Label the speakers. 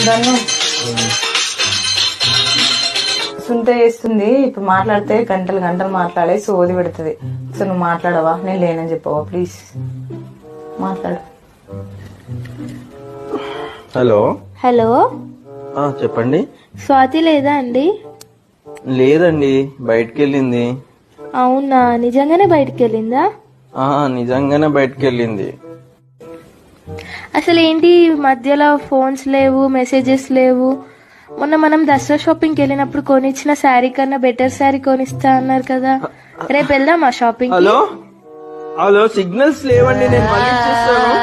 Speaker 1: దాన్ని సుంత చేస్తుంది. ఇప్పుడు మాట్లాడితే గంటలు గంటలు మాట్లాడే సోది పెడుతుంది. సో నువ్వు మాట్లాడవా? నేను లేనని చెప్పవా? ప్లీజ్ మాట్లాడు.
Speaker 2: హలో
Speaker 3: హలో,
Speaker 2: చెప్పండి.
Speaker 3: స్వాతి లేదా అండి?
Speaker 2: లేదండి, బయటికి వెళ్ళింది.
Speaker 3: అవునా, నిజంగానే బయటికి వెళ్ళిందా?
Speaker 2: నిజంగానే బయటికి వెళ్ళింది.
Speaker 3: అసలు ఏంటి మధ్యలో ఫోన్స్ లేవు, మెసేజెస్ లేవు. మొన్న మనం దసరా షాపింగ్కి వెళ్ళినప్పుడు కొనిచ్చిన శారీ కన్నా బెటర్ శారీ కొనిస్తా అన్నారు కదా. రేపు వెళ్దామా షాపింగ్?
Speaker 2: హలో హలో, సిగ్నల్స్ లేవండి, నేను మళ్ళీ చేస్తాను.